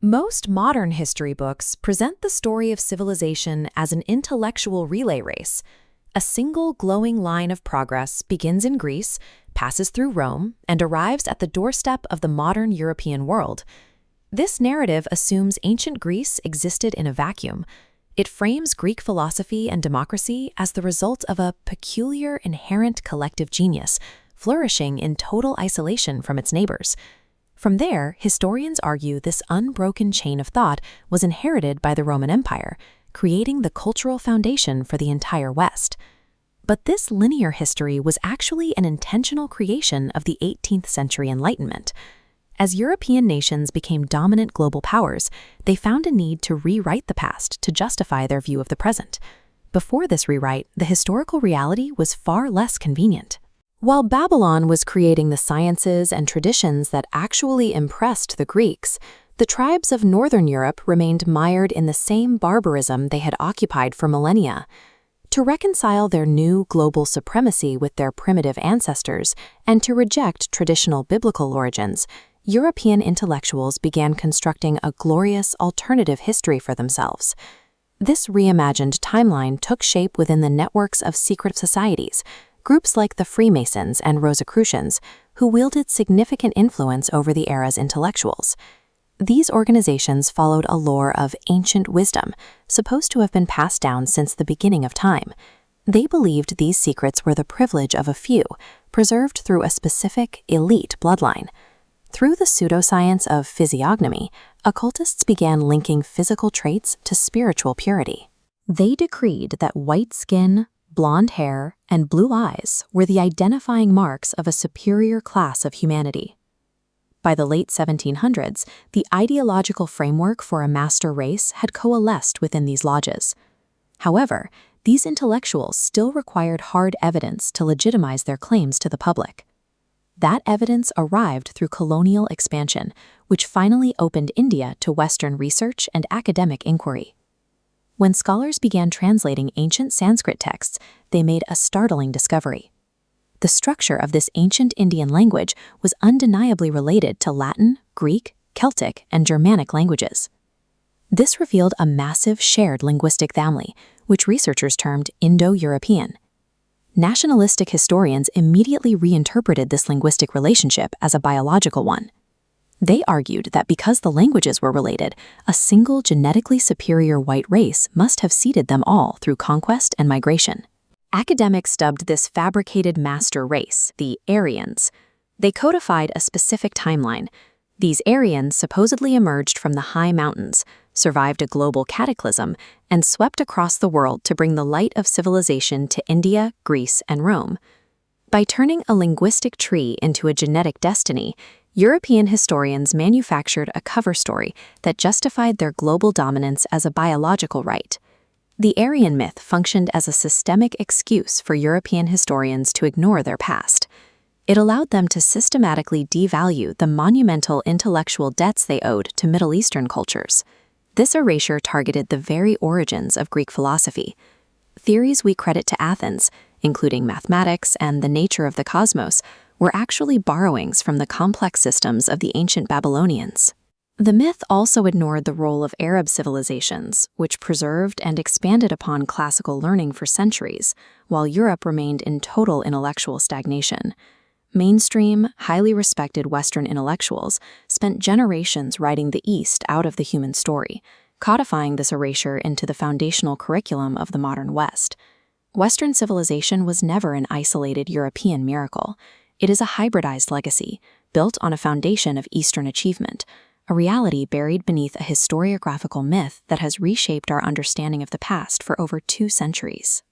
Most modern history books present the story of civilization as an intellectual relay race. A single glowing line of progress begins in Greece, passes through Rome, and arrives at the doorstep of the modern European world. This narrative assumes ancient Greece existed in a vacuum. It frames Greek philosophy and democracy as the result of a peculiar inherent collective genius, flourishing in total isolation from its neighbors. From there, historians argue this unbroken chain of thought was inherited by the Roman Empire, creating the cultural foundation for the entire West. But this linear history was actually an intentional creation of the 18th century Enlightenment. As European nations became dominant global powers, they found a need to rewrite the past to justify their view of the present. Before this rewrite, the historical reality was far less convenient. While Babylon was creating the sciences and traditions that actually impressed the Greeks, the tribes of Northern Europe remained mired in the same barbarism they had occupied for millennia. To reconcile their new global supremacy with their primitive ancestors and to reject traditional biblical origins, European intellectuals began constructing a glorious alternative history for themselves. This reimagined timeline took shape within the networks of secret societies, groups like the Freemasons and Rosicrucians, who wielded significant influence over the era's intellectuals. These organizations followed a lore of ancient wisdom, supposed to have been passed down since the beginning of time. They believed these secrets were the privilege of a few, preserved through a specific, elite bloodline. Through the pseudoscience of physiognomy, occultists began linking physical traits to spiritual purity. They decreed that white skin, blonde hair, and blue eyes were the identifying marks of a superior class of humanity. By the late 1700s, the ideological framework for a master race had coalesced within these lodges. However, these intellectuals still required hard evidence to legitimize their claims to the public. That evidence arrived through colonial expansion, which finally opened India to Western research and academic inquiry. When scholars began translating ancient Sanskrit texts, they made a startling discovery. The structure of this ancient Indian language was undeniably related to Latin, Greek, Celtic, and Germanic languages. This revealed a massive shared linguistic family, which researchers termed Indo-European. Nationalistic historians immediately reinterpreted this linguistic relationship as a biological one. They argued that because the languages were related, a single genetically superior white race must have seeded them all through conquest and migration. Academics dubbed this fabricated master race the Aryans. They codified a specific timeline. These Aryans supposedly emerged from the high mountains, survived a global cataclysm, and swept across the world to bring the light of civilization to India, Greece, and Rome. By turning a linguistic tree into a genetic destiny, European historians manufactured a cover story that justified their global dominance as a biological right. The Aryan myth functioned as a systemic excuse for European historians to ignore their past. It allowed them to systematically devalue the monumental intellectual debts they owed to Middle Eastern cultures. This erasure targeted the very origins of Greek philosophy. Theories we credit to Athens, including mathematics and the nature of the cosmos, were actually borrowings from the complex systems of the ancient Babylonians. The myth also ignored the role of Arab civilizations, which preserved and expanded upon classical learning for centuries, while Europe remained in total intellectual stagnation. Mainstream, highly respected Western intellectuals spent generations writing the East out of the human story, codifying this erasure into the foundational curriculum of the modern West. Western civilization was never an isolated European miracle. It is a hybridized legacy, built on a foundation of Eastern achievement, a reality buried beneath a historiographical myth that has reshaped our understanding of the past for over 2 centuries.